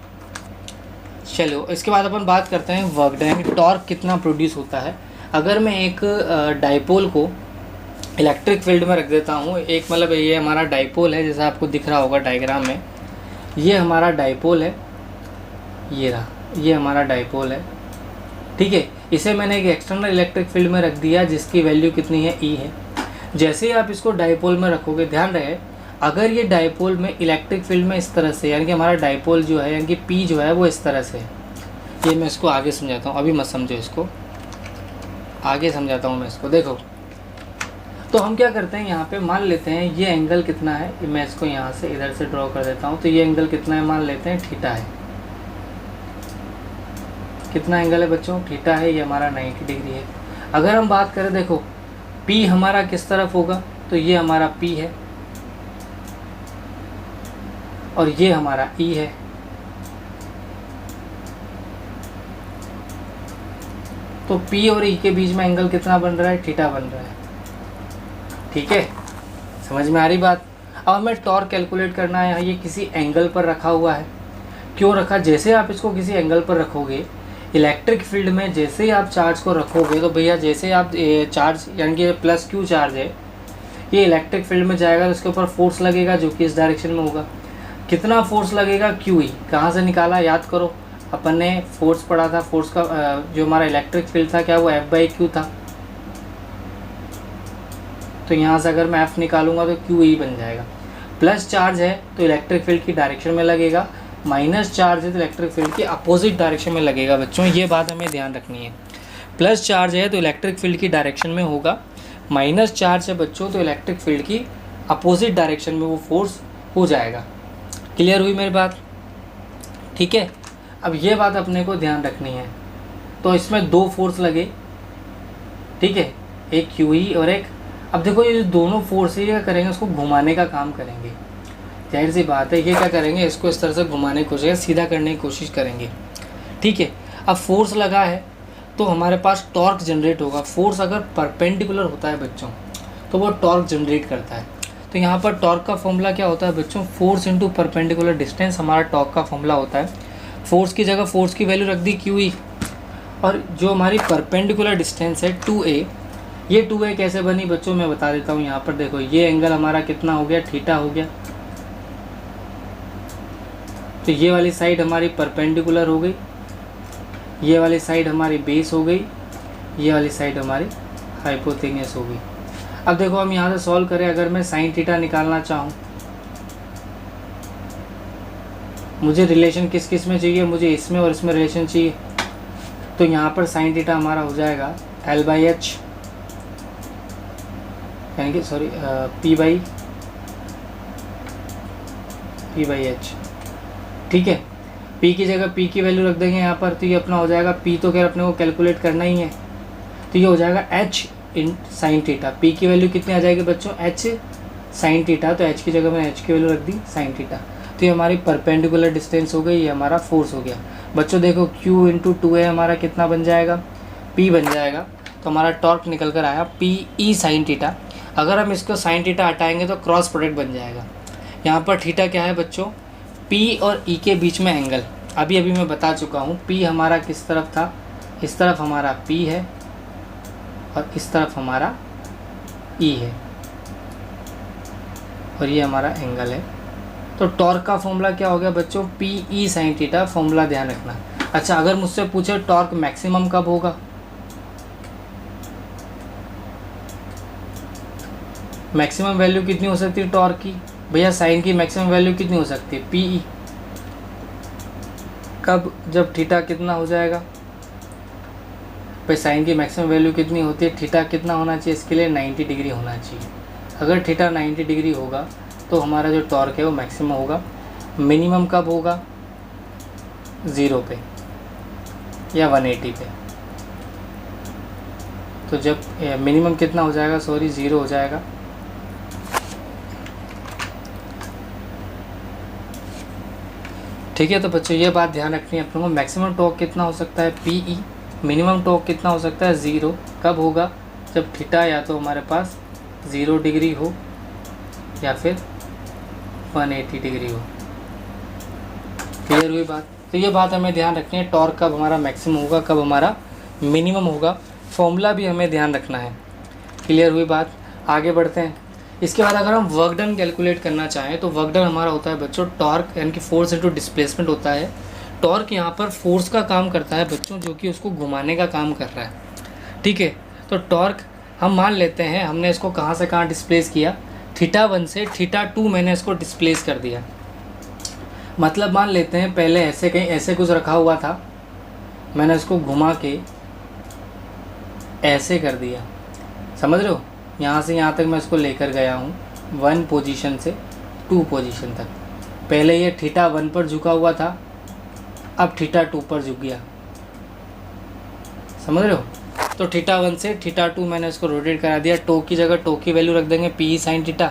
चलो इसके बाद अपन बात करते हैं वर्क डन, यानी टॉर्क कितना प्रोड्यूस होता है। अगर मैं एक डाइपोल को इलेक्ट्रिक फील्ड में रख देता हूँ, एक मतलब ये हमारा डाइपोल है, जैसा आपको दिख रहा होगा डायग्राम में, ये हमारा डाइपोल है, ये रहा, ये हमारा डाइपोल है। ठीक है, इसे मैंने एक एक्सटर्नल इलेक्ट्रिक फील्ड में रख दिया जिसकी वैल्यू कितनी है, ई है। जैसे ही आप इसको डाइपोल में रखोगे, ध्यान रहे अगर ये डाइपोल में इलेक्ट्रिक फील्ड में इस तरह से, यानी कि हमारा डाइपोल जो है, यानी कि पी जो है वो इस तरह से है। ये मैं इसको आगे समझाता हूँ, अभी मत समझो, इसको आगे समझाता हूँ मैं इसको। देखो, तो हम क्या करते हैं, यहाँ पे मान लेते हैं ये एंगल कितना है, मैं इसको यहाँ से इधर से ड्रॉ कर देता हूँ। तो ये एंगल कितना है, मान लेते हैं थीटा है। कितना एंगल है बच्चों, थीटा है, ये हमारा 90 डिग्री है। अगर हम बात करें, देखो P हमारा किस तरफ होगा, तो ये हमारा P है और ये हमारा E है। तो P और E के बीच में एंगल कितना बन रहा है, थीटा बन रहा है। ठीक है, समझ में आ रही बात। अब हमें टॉर्क कैलकुलेट करना है। यहाँ ये किसी एंगल पर रखा हुआ है, क्यों रखा, जैसे आप इसको किसी एंगल पर रखोगे इलेक्ट्रिक फील्ड में, जैसे ही आप चार्ज को रखोगे तो भैया जैसे आप चार्ज, यानी कि प्लस क्यू चार्ज है, ये इलेक्ट्रिक फील्ड में जाएगा तो इसके ऊपर फोर्स लगेगा जो कि इस डायरेक्शन में होगा। कितना फोर्स लगेगा, क्यू ई। कहाँ से निकाला, याद करो, अपन ने फोर्स पढ़ा था, फोर्स का जो हमारा इलेक्ट्रिक फील्ड था क्या, वो एफ बाई क्यू था। तो यहाँ से अगर मैं एफ निकालूंगा तो क्यू ई बन जाएगा। प्लस चार्ज है तो इलेक्ट्रिक फील्ड की डायरेक्शन में लगेगा, माइनस चार्ज है तो इलेक्ट्रिक फील्ड की अपोजिट डायरेक्शन में लगेगा। बच्चों ये बात हमें ध्यान रखनी है, प्लस चार्ज है तो इलेक्ट्रिक फील्ड की डायरेक्शन में होगा, माइनस चार्ज है बच्चों तो इलेक्ट्रिक फील्ड की अपोजिट डायरेक्शन में वो फोर्स हो जाएगा। क्लियर हुई मेरी बात। ठीक है, अब ये बात अपने को ध्यान रखनी है। तो इसमें दो फोर्स लगे, ठीक है, एक क्यू ई और एक, अब देखो ये दोनों फोर्स ये क्या करेंगे, उसको घुमाने का काम करेंगे। जाहिर सी बात है, ये क्या करेंगे, इसको इस तरह से घुमाने की कोशिश, सीधा करने की कोशिश करेंगे। ठीक है, अब फोर्स लगा है तो हमारे पास टॉर्क जनरेट होगा। फोर्स अगर परपेंडिकुलर होता है बच्चों तो वो टॉर्क जनरेट करता है। तो यहाँ पर टॉर्क का फॉर्मूला क्या होता है बच्चों, फोर्स इंटू परपेंडिकुलर डिस्टेंस हमारा टॉर्क का फॉर्मूला होता है। फोर्स की जगह फोर्स की वैल्यू रख दी क्यू ई, और जो हमारी परपेंडिकुलर डिस्टेंस है 2a, ये 2a कैसे बनी बच्चों, मैं बता देता हूँ। यहाँ पर देखो ये एंगल हमारा कितना हो गया, थीटा हो गया। तो ये वाली साइड हमारी परपेंडिकुलर हो गई, ये वाली साइड हमारी बेस हो गई, ये वाली साइड हमारी हाइपोटेन्यूस हो गई। अब देखो हम यहाँ से सॉल्व करें, अगर मैं साइन थीटा निकालना चाहूँ, मुझे रिलेशन किस किस में चाहिए, मुझे इसमें और इसमें रिलेशन चाहिए। तो यहाँ पर साइन थीटा हमारा हो जाएगा L बाई एच, यानी कि सॉरी P बाई एच। ठीक है, P की जगह P की वैल्यू रख देंगे यहाँ पर, तो ये अपना हो जाएगा P, तो क्या अपने को कैलकुलेट करना ही है, तो ये हो जाएगा H इन साइन थीटा। P की वैल्यू कितनी आ जाएगी बच्चों, H साइन थीटा, तो H की जगह मैंने H की वैल्यू रख दी साइन थीटा। तो ये हमारी परपेंडिकुलर डिस्टेंस हो गई, ये हमारा फोर्स हो गया। बच्चों देखो Q इंटू 2a हमारा कितना बन जाएगा, P बन जाएगा। तो हमारा टॉर्क निकल कर आया P ई साइन थीटा। अगर हम इसको साइन थीटा हटाएंगे तो क्रॉस प्रोडक्ट बन जाएगा। यहाँ पर थीटा क्या है बच्चों, P और E के बीच में एंगल। अभी अभी मैं बता चुका हूँ, P हमारा किस तरफ था, इस तरफ हमारा P है और इस तरफ हमारा E है, और ये हमारा एंगल है। तो टॉर्क का फॉर्मूला क्या हो गया बच्चों, P ई साइन थीटा, फॉर्मूला ध्यान रखना। अच्छा, अगर मुझसे पूछे टॉर्क मैक्सिमम कब होगा, मैक्सिमम वैल्यू कितनी हो सकती है टॉर्क की, भैया साइन की मैक्सिमम वैल्यू कितनी हो सकती है, P ई। कब, जब थीटा कितना हो जाएगा, भाई साइन की मैक्सिमम वैल्यू कितनी होती है, थीटा कितना होना चाहिए, इसके लिए 90 डिग्री होना चाहिए। अगर थीटा 90 डिग्री होगा तो हमारा जो टॉर्क है वो मैक्सिमम होगा। मिनिमम कब होगा, 0 पे। या 180 पे। तो जब मिनिमम कितना हो जाएगा, सॉरी 0 हो जाएगा। ठीक है, तो बच्चों ये बात ध्यान रखनी है अपने को। मैक्सिमम टॉर्क कितना हो सकता है PE, मिनिमम टॉर्क कितना हो सकता है 0। कब होगा, जब थीटा या तो हमारे पास 0 डिग्री हो या फिर 180 डिग्री हो। क्लियर हुई बात। तो ये बात हमें ध्यान रखनी है, टॉर्क कब हमारा मैक्सिमम होगा, कब हमारा मिनिमम होगा, फॉर्मूला भी हमें ध्यान रखना है। क्लियर हुई बात। आगे बढ़ते हैं। इसके बाद अगर हम वर्क डन कैलकुलेट करना चाहें तो वर्क डन हमारा होता है बच्चों टॉर्क यानी कि फोर्स इनटू डिस्प्लेसमेंट होता है। टॉर्क यहाँ पर फोर्स का काम करता है बच्चों, जो कि उसको घुमाने का काम कर रहा है। ठीक है, तो टॉर्क हम मान लेते हैं हमने इसको कहाँ से कहाँ डिस्प्लेस किया, θ1 से θ2 मैंने इसको डिस्प्लेस कर दिया। मतलब मान लेते हैं पहले ऐसे कहीं ऐसे कुछ रखा हुआ था, मैंने इसको घुमा के ऐसे कर दिया, समझ रहे हो। यहाँ से यहाँ तक मैं इसको लेकर गया हूँ 1 पोजीशन से 2 पोजीशन तक। पहले ये θ1 पर झुका हुआ था, अब θ2 पर झुक गया, समझ रहे हो। तो θ1 से θ2 मैंने इसको रोटेट करा दिया। टो की जगह टो की वैल्यू रख देंगे PE sin θ।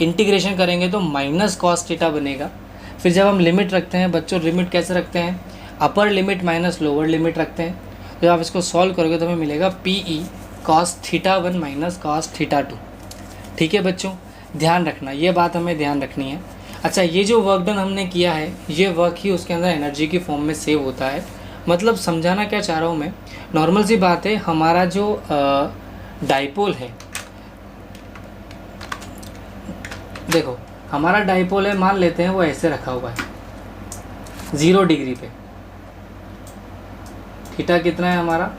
इंटीग्रेशन करेंगे तो माइनस cos θ बनेगा। फिर जब हम लिमिट रखते हैं बच्चों, लिमिट कैसे रखते हैं, upper limit minus lower limit रखते हैं। तो आप इसको सॉल्व करोगे तो हमें मिलेगा PE cos θ1 माइनस cos θ2। ठीक है बच्चों, ध्यान रखना, ये बात हमें ध्यान रखनी है। अच्छा, ये जो वर्क डन हमने किया है, ये वर्क ही उसके अंदर एनर्जी की फॉर्म में सेव होता है। मतलब समझाना क्या चाह रहा हूँ मैं, नॉर्मल सी बात है, हमारा जो डाइपोल है, देखो हमारा डाइपोल है, मान लेते हैं वो ऐसे रखा हुआ है 0 डिग्री पे। थीटा कितना है हमारा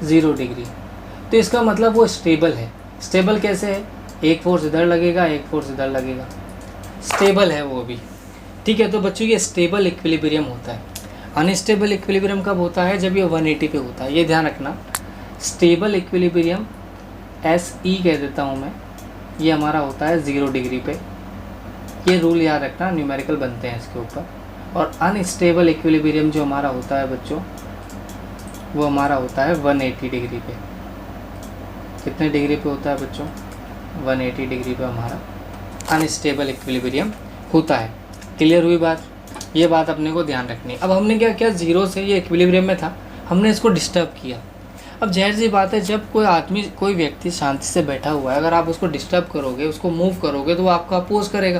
0 डिग्री। तो इसका मतलब वो स्टेबल है। स्टेबल कैसे है, एक फोर्स इधर लगेगा एक फोर्स इधर लगेगा, स्टेबल है वो भी। ठीक है, तो बच्चों ये स्टेबल इक्विलिब्रियम होता है। अनस्टेबल इक्विलिब्रियम कब होता है, जब ये 180 पे होता है। ये ध्यान रखना, स्टेबल इक्विलिब्रियम SE कह देता हूँ मैं, ये हमारा होता है 0 डिग्री पे। ये रूल याद रखना, न्यूमेरिकल बनते हैं इसके ऊपर। और अनस्टेबल इक्विलिब्रियम जो हमारा होता है बच्चों, वो हमारा होता है 180 डिग्री पे। कितने डिग्री पे होता है बच्चों, 180 डिग्री पे हमारा अनस्टेबल इक्विलिब्रियम होता है। क्लियर हुई बात। ये बात अपने को ध्यान रखनी है। अब हमने क्या किया, 0 से ये इक्विलिब्रियम में था, हमने इसको डिस्टर्ब किया। अब जाहिर सी बात है, जब कोई आदमी कोई व्यक्ति शांति से बैठा हुआ है, अगर आप उसको डिस्टर्ब करोगे, उसको मूव करोगे, तो वो आपको अपोज करेगा,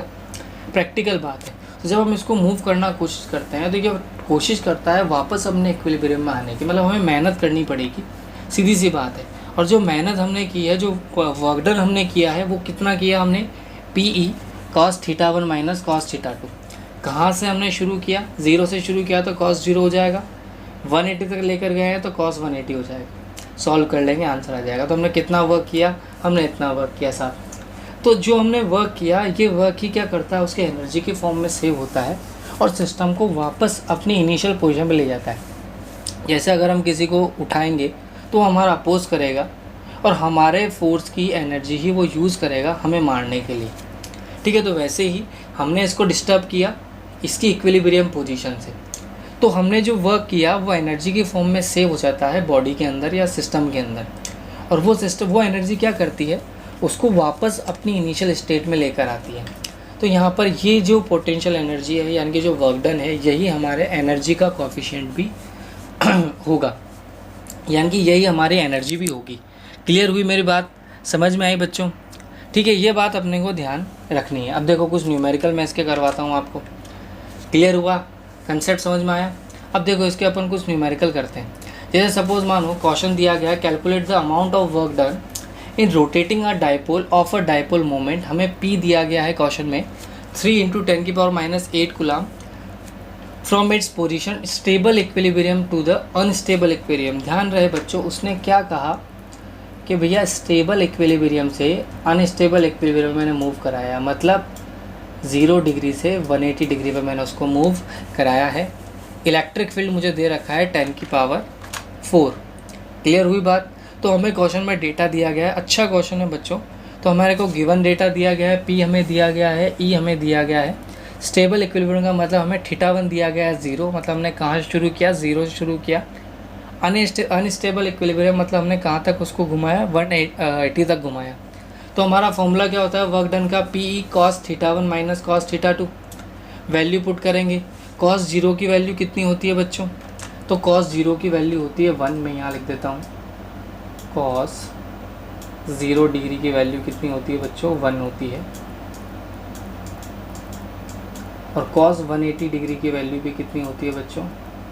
प्रैक्टिकल बात है। तो जब हम इसको मूव करना कोशिश करते हैं तो ये कोशिश करता है वापस अपने इक्विलिब्रियम में आने की, मतलब हमें मेहनत करनी पड़ेगी, सीधी सी बात है। और जो मेहनत हमने की है, जो वर्क डन हमने किया है, वो कितना किया हमने, PE cos θ1 माइनस cos θ2। कहाँ से हमने शुरू किया, 0 से शुरू किया तो cos 0 हो जाएगा, 180 तक लेकर गए हैं तो cos 180 हो जाएगा। सॉल्व कर लेंगे, आंसर आ जाएगा। तो हमने कितना वर्क किया, हमने इतना वर्क किया साथ। तो जो हमने वर्क किया, ये वर्क ही क्या करता है, उसके एनर्जी के फॉर्म में सेव होता है और सिस्टम को वापस अपनी इनिशियल पोजीशन पे ले जाता है। जैसे अगर हम किसी को उठाएंगे तो हमारा अपोज करेगा और हमारे फोर्स की एनर्जी ही वो यूज़ करेगा हमें मारने के लिए। ठीक है, तो वैसे ही हमने इसको डिस्टर्ब किया इसकी इक्विलिब्रियम पोजीशन से, तो हमने जो वर्क किया वो एनर्जी की फॉर्म में सेव हो जाता है बॉडी के अंदर या सिस्टम के अंदर। और वो एनर्जी क्या करती है, उसको वापस अपनी इनिशियल स्टेट में लेकर आती है। तो यहाँ पर ये जो पोटेंशियल एनर्जी है, यानी कि जो वर्क डन है, यही हमारे एनर्जी का कोएफिशिएंट भी होगा, यानी कि यही हमारी एनर्जी भी होगी। क्लियर हुई मेरी बात, समझ में आई बच्चों। ठीक है, ये बात अपने को ध्यान रखनी है। अब देखो कुछ न्यूमेरिकल मैं इसके करवाता हूँ आपको। क्लियर हुआ, कंसेप्ट समझ में आया। अब देखो इसके अपन कुछ न्यूमेरिकल करते हैं। जैसे सपोज मानो क्वेश्चन दिया गया, calculate the amount of work done in rotating a dipole of a dipole moment. हमें P दिया गया है क्वेश्चन में 3 × 10⁻⁸ coulomb from its position stable equilibrium to the unstable equilibrium. ध्यान रहे बच्चों, उसने क्या कहा कि भैया स्टेबल इक्विलिब्रियम से अनस्टेबल इक्विलिब्रियम मैंने मूव कराया, मतलब 0 डिग्री से 180 डिग्री पे मैंने उसको मूव कराया है। इलेक्ट्रिक फील्ड मुझे दे रखा है 10⁴। क्लियर हुई बात। तो हमें क्वेश्चन में डेटा दिया गया है, अच्छा क्वेश्चन है बच्चों। तो हमारे को गिवन डेटा दिया गया है, P हमें दिया गया है, E हमें दिया गया है। स्टेबल इक्विलिब्रियम का मतलब हमें θ1 दिया गया है 0, मतलब हमने कहाँ से शुरू किया, 0 से शुरू किया। अनस्टेबल इक्विलिब्रियम मतलब हमने कहाँ तक उसको घुमाया, 180 तक घुमाया। तो हमारा फॉर्मूला क्या होता है वर्क डन का, P cos theta 1 minus cos theta 2। Value put करेंगे, कॉस 0 की वैल्यू कितनी होती है बच्चों, तो कॉस 0 की वैल्यू होती है 1, मैं यहाँ लिख देता हूँ। कॉस 0 डिग्री की वैल्यू कितनी होती है बच्चों, 1 होती है। और कॉस 180 डिग्री की वैल्यू भी कितनी होती है बच्चों,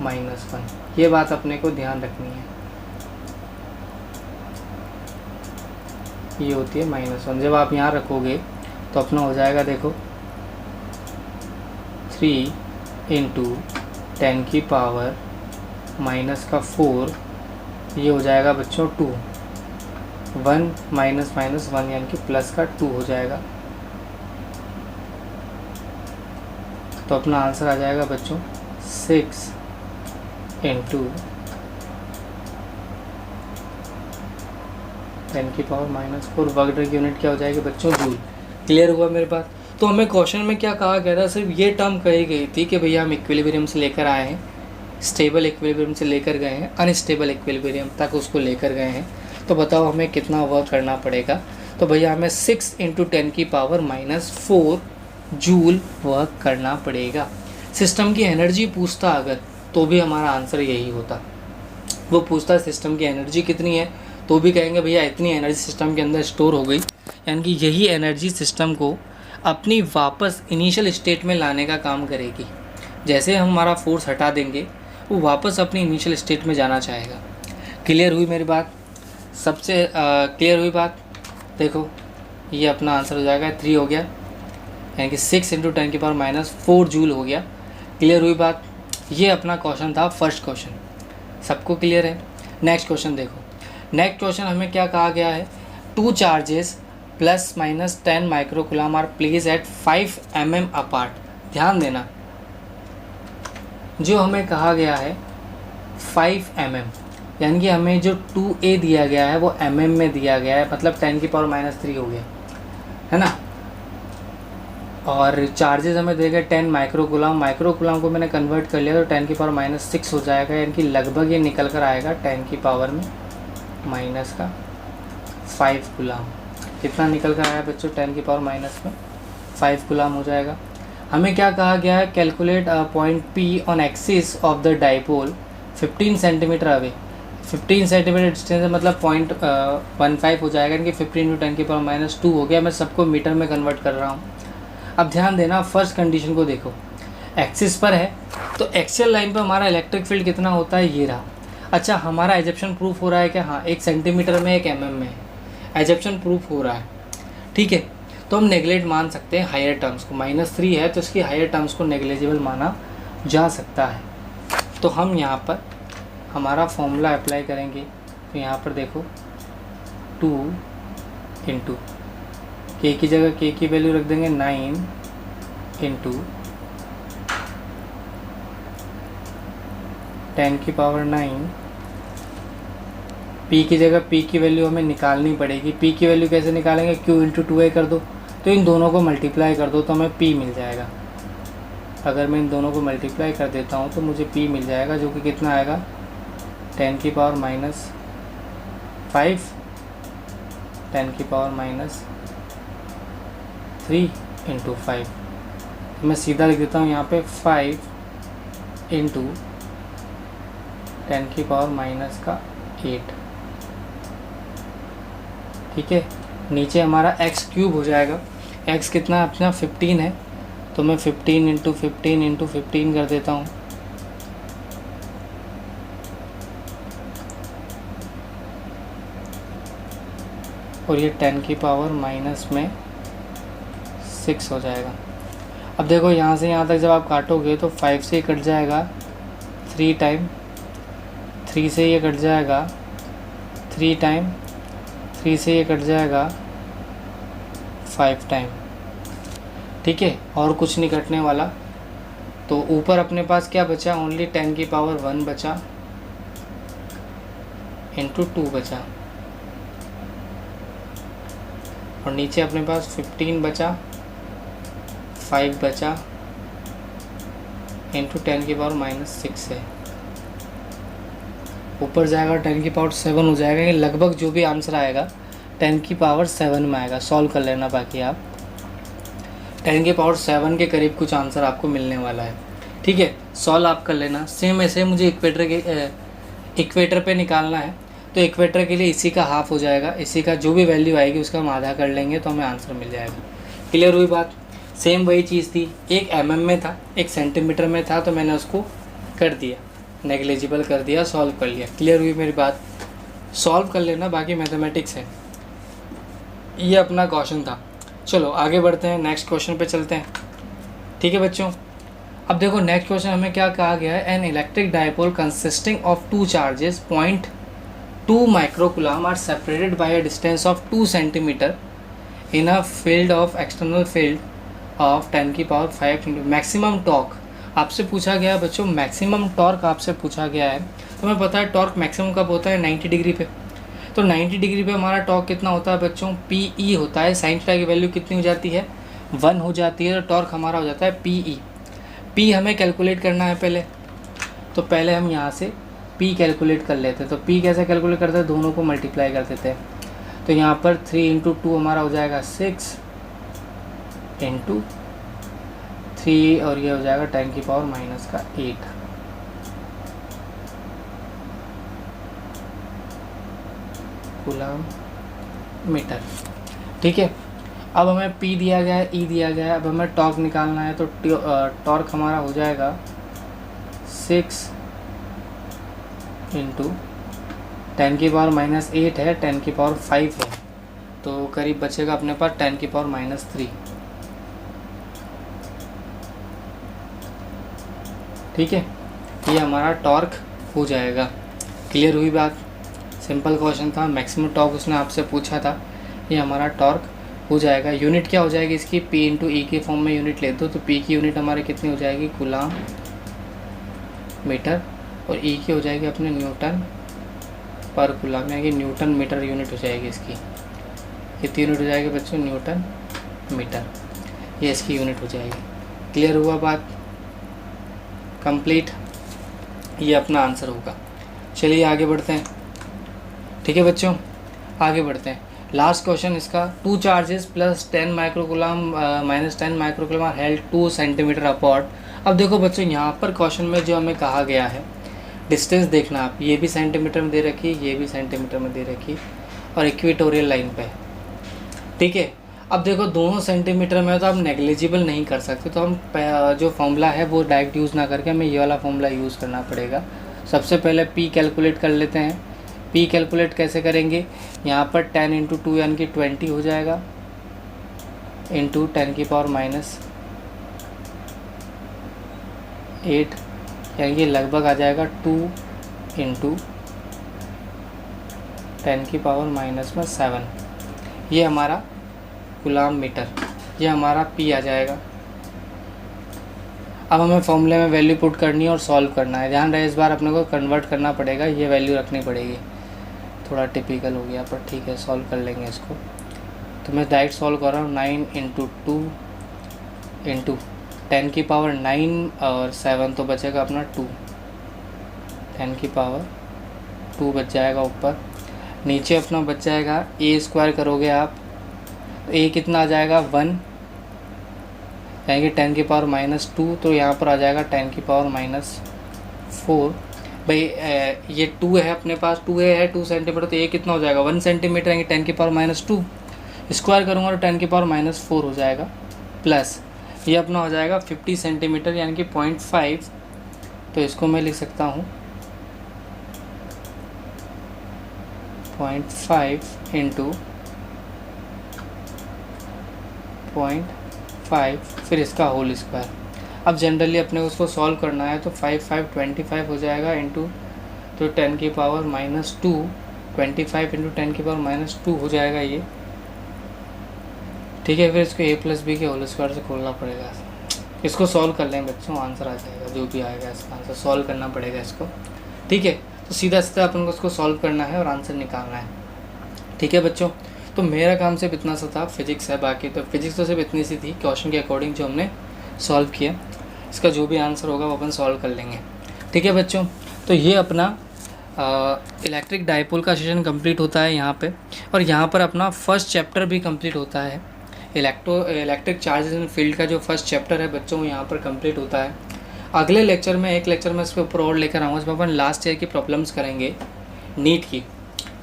-1। ये बात अपने को ध्यान रखनी है, ये होती है -1। जब आप यहाँ रखोगे तो अपना हो जाएगा, देखो 3 × 10 की पावर -4, ये हो जाएगा बच्चों 2। 1 -1 यानी कि प्लस का 2 हो जाएगा। तो अपना आंसर आ जाएगा बच्चों 6 × 10 की पावर -4। वर्क डन की यूनिट क्या हो जाएगी बच्चों, जूल। क्लियर हुआ मेरे पास। तो हमें क्वेश्चन में क्या कहा गया था, सिर्फ ये टर्म कही गई थी कि भैया हम इक्विलिब्रियम से लेकर आए हैं, स्टेबल इक्विलिब्रियम से लेकर गए हैं, अनस्टेबल इक्विलिब्रियम तक उसको लेकर गए हैं। तो बताओ हमें कितना वर्क करना पड़ेगा, तो भैया हमें 6 × 10 की पावर -4 जूल वर्क करना पड़ेगा। सिस्टम की एनर्जी पूछता अगर, तो भी हमारा आंसर यही होता। वो पूछता सिस्टम की एनर्जी कितनी है, तो भी कहेंगे भैया इतनी एनर्जी सिस्टम के अंदर स्टोर हो गई, यानी कि यही एनर्जी सिस्टम को अपनी वापस इनिशियल स्टेट में लाने का काम करेगी। जैसे हम हमारा फोर्स हटा देंगे वो वापस अपनी इनिशियल स्टेट में जाना चाहेगा। क्लियर हुई मेरी बात, सबसे क्लियर हुई बात। देखो ये अपना आंसर हो जाएगा 3 हो गया, यानी कि 6 × 10 की पावर -4 जूल हो गया। क्लियर हुई बात। ये अपना क्वेश्चन था, फर्स्ट क्वेश्चन। सबको क्लियर है। नेक्स्ट क्वेश्चन देखो, नेक्स्ट क्वेश्चन हमें क्या कहा गया है, 2 charges ±10 microcoulomb are placed at 5 mm apart. ध्यान देना, जो हमें कहा गया है 5 mm, यानी कि हमें जो 2a दिया गया है वो mm में दिया गया है, मतलब 10 की पावर -3 हो गया है ना। और चार्जेस हमें दे गए 10 माइक्रोकूलम, माइक्रोकूलम को मैंने कन्वर्ट कर लिया तो 10 की पावर -6 हो जाएगा, यानी कि लगभग ये निकल कर आएगा 10 की पावर में -5 कूलम। कितना निकल कर आया बच्चों, 10 की पावर -5 कूलम हो जाएगा। हमें क्या कहा गया है, calculate point P on axis of the dipole 15 centimetre away. 15 centimetre distance है, मतलब 0.15 हो जाएगा, यानी कि 15 × 10 की पावर -2 हो गया। मैं सबको मीटर में कन्वर्ट कर रहा हूँ। अब ध्यान देना, फर्स्ट कंडीशन को देखो, एक्सिस पर है तो एक्सियल लाइन पर हमारा इलेक्ट्रिक फील्ड कितना होता है, ये रहा। अच्छा, हमारा एजप्शन प्रूफ हो रहा है क्या, हाँ, 1 सेंटीमीटर में 1 mm में है, एजप्शन प्रूफ हो रहा है, ठीक है। तो हम नेगलेक्ट मान सकते हैं हायर टर्म्स को, -3 है तो इसकी हायर टर्म्स को नेग्लिजिबल माना जा सकता है। तो हम यहाँ पर हमारा फॉर्मूला अप्लाई करेंगे। तो यहाँ पर देखो 2 × k की जगह k की वैल्यू रख देंगे 9 × 10 की पावर 9। p की जगह p की वैल्यू हमें निकालनी पड़ेगी। p की वैल्यू कैसे निकालेंगे, q × 2a कर दो, तो इन दोनों को मल्टीप्लाई कर दो तो हमें p मिल जाएगा। अगर मैं इन दोनों को मल्टीप्लाई कर देता हूँ तो मुझे p मिल जाएगा, जो कि कितना आएगा, 10 की पावर -5, 10 की पावर -3 × 5। तो मैं सीधा लिख देता हूँ यहाँ पे 5 × 10 की पावर -8, ठीक है। नीचे हमारा x³ हो जाएगा, x कितना अपना 15 है, तो मैं 15 × 15 × 15 कर देता हूँ। और ये 10 की पावर -6 हो जाएगा। अब देखो यहाँ से यहाँ तक जब आप काटोगे तो 5 से कट जाएगा 3 टाइम, 3 से ये कट जाएगा 3 टाइम, 3 से ये कट जाएगा 5 टाइम, ठीक है। और कुछ नहीं कटने वाला। तो ऊपर अपने पास क्या बचा, ओनली 10 की पावर 1 बचा × 2 बचा, और नीचे अपने पास 15 बचा, 5 बचा × 10 की पावर -6 है। ऊपर जाएगा 10 की पावर 7 हो जाएगा। ये लगभग जो भी आंसर आएगा 10 की पावर 7 में आएगा। सॉल्व कर लेना बाकी आप 10 की पावर 7 के करीब कुछ आंसर आपको मिलने वाला है। ठीक है, सॉल्व आप कर लेना। सेम ऐसे मुझे इक्वेटर पे निकालना है, तो इक्वेटर के लिए इसी का हाफ हो जाएगा, इसी का जो भी वैल्यू आएगी उसका हम आधा कर लेंगे तो हमें आंसर मिल जाएगा। क्लियर हुई बात? सेम वही चीज़ थी, एक mm में था, एक सेंटीमीटर में था, तो मैंने उसको कर दिया, नेग्लिजिबल कर दिया, सॉल्व कर लिया। क्लियर हुई मेरी बात? सॉल्व कर लेना, बाकी मैथमेटिक्स है। ये अपना क्वेश्चन था। चलो आगे बढ़ते हैं, नेक्स्ट क्वेश्चन पे चलते हैं। ठीक है बच्चों, अब देखो नेक्स्ट क्वेश्चन हमें क्या कहा गया है। An electric dipole consisting of two charges 0.2 microcoulomb are separated by a distance of 2 centimetre in a field of external field of 10 की पावर 5 मैक्सिमम टॉर्क आपसे पूछा गया है बच्चों। मैक्सिमम टॉर्क आपसे पूछा गया है, तो हमें पता है टॉर्क मैक्सिमम कब होता है 90 डिग्री पे। तो 90 डिग्री पे हमारा टॉर्क कितना होता है बच्चों, PE होता है। साइन थीटा की वैल्यू कितनी हो जाती है, 1 हो जाती है। तो टॉर्क हमारा हो जाता है PE। P हमें कैलकुलेट करना है पहले, तो पहले हम यहाँ से P कैलकुलेट कर लेते हैं। तो P कैसे कैलकुलेट करते हैं, दोनों को मल्टीप्लाई कर देते हैं। तो यहाँ पर 3 × 2 हमारा हो जाएगा 6 × 3 और ये हो जाएगा 10 की पावर -8 कूलम मीटर। ठीक है, अब हमें P दिया गया है, E दिया गया है। अब हमें टॉर्क निकालना है, तो टॉर्क हमारा हो जाएगा 6 × 10 की पावर -8 है, 10 की पावर 5 है, तो करीब बचेगा अपने पास 10 की पावर -3। ठीक है, ये हमारा टॉर्क हो जाएगा। क्लियर हुई बात? सिंपल क्वेश्चन था, मैक्सिमम टॉर्क उसने आपसे पूछा था, ये हमारा टॉर्क हो जाएगा। यूनिट क्या हो जाएगी इसकी, P × E के फॉर्म में यूनिट ले दो, तो P की यूनिट हमारी कितनी हो जाएगी, कूलम मीटर, और E की हो जाएगी अपने न्यूटन पर कूलम, यानी कि न्यूटन मीटर यूनिट हो जाएगी इसकी। कितनी यूनिट हो जाएगी बच्चों, न्यूटन मीटर, ये इसकी यूनिट हो जाएगी। क्लियर हुआ बात? कंप्लीट, ये अपना आंसर होगा। चलिए आगे बढ़ते हैं। ठीक है बच्चों, आगे बढ़ते हैं। लास्ट क्वेश्चन इसका, 2 charges + 10 microcoulomb -10 microcoulomb are held 2 centimetre apart. अब देखो बच्चों, यहाँ पर क्वेश्चन में जो हमें कहा गया है, डिस्टेंस देखना आप, ये भी सेंटीमीटर में दे रखी है, ये भी सेंटीमीटर में दे रखी है, और इक्वेटोरियल लाइन पे। ठीक है, अब देखो दोनों सेंटीमीटर में, तो आप नेग्लिजिबल नहीं कर सकते, तो हम जो फॉर्मूला है वो डायरेक्ट यूज़ ना करके हमें ये वाला फॉर्मूला यूज़ करना पड़ेगा। सबसे पहले P कैलकुलेट कर लेते हैं। P कैलकुलेट कैसे करेंगे, यहाँ पर 10 × 2 यानी कि 20 हो जाएगा, इंटू 10 की पावर -8 यानी कि लगभग आ जाएगा 2 × 10 की पावर -7। ये हमारा कूलम मीटर, ये हमारा P आ जाएगा। अब हमें फॉर्मूले में वैल्यू पुट करनी है और सॉल्व करना है। ध्यान रहे, इस बार अपने को कन्वर्ट करना पड़ेगा, ये वैल्यू रखनी पड़ेगी। थोड़ा टिपिकल हो गया, पर ठीक है, सॉल्व कर लेंगे इसको। तो मैं डायरेक्ट सॉल्व कर रहा हूँ। 9 × 2 × 10 की पावर 9 और 7, तो बचेगा अपना 2, 10 की पावर 2 बच जाएगा ऊपर। नीचे अपना बच जाएगा, A² करोगे आप, तो A कितना आ जाएगा 1, यानी कि 10 की पावर -2, तो यहाँ पर आ जाएगा 10 की पावर -4। भाई ये 2 है अपने पास, 2 है 2 सेंटीमीटर, तो ये कितना हो जाएगा 1 सेंटीमीटर, यानी 10 की पावर -2। स्क्वायर करूँगा तो 10 की पावर -4 हो जाएगा, प्लस ये अपना हो जाएगा 50 सेंटीमीटर यानी कि 0.5। तो इसको मैं लिख सकता हूँ 0.5 × 0.5, फिर इसका होल स्क्वायर। अब जनरली अपने उसको सॉल्व करना है, तो 5 5 25 हो जाएगा इंटू, तो 10 की पावर -2, 25 × 10 की पावर -2 हो जाएगा ये। ठीक है, फिर इसको A+B के होल स्क्वायर से खोलना पड़ेगा। इसको सॉल्व कर लें बच्चों, आंसर आ जाएगा, जो भी आएगा इसका आंसर सॉल्व करना पड़ेगा इसको। ठीक है, तो सीधा सीधा अपन को इसको सॉल्व करना है और आंसर निकालना है। ठीक है बच्चों, तो मेरा काम सिर्फ इतना सा था, फिजिक्स है बाकी, तो फिजिक्स तो सिर्फ इतनी सी थी, क्वेश्चन के अकॉर्डिंग जो हमने सॉल्व किया। इसका जो भी आंसर होगा वो अपन सॉल्व कर लेंगे। ठीक है बच्चों, तो ये अपना इलेक्ट्रिक डाइपोल का सेशन कंप्लीट होता है यहाँ पे, और यहाँ पर अपना फर्स्ट चैप्टर भी कंप्लीट होता है। इलेक्ट्रिक चार्जेस एंड फील्ड का जो फर्स्ट चैप्टर है बच्चों यहाँ पर कंप्लीट होता है। अगले लेक्चर में, एक लेक्चर में इसके ऊपर और लेकर आऊँगा, इसमें अपन लास्ट ईयर की प्रॉब्लम्स करेंगे नीट की।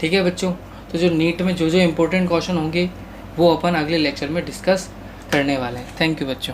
ठीक है बच्चों, तो जो नीट में जो जो इम्पोर्टेंट क्वेश्चन होंगे वो अपन अगले लेक्चर में डिस्कस करने वाले हैं। थैंक यू बच्चों।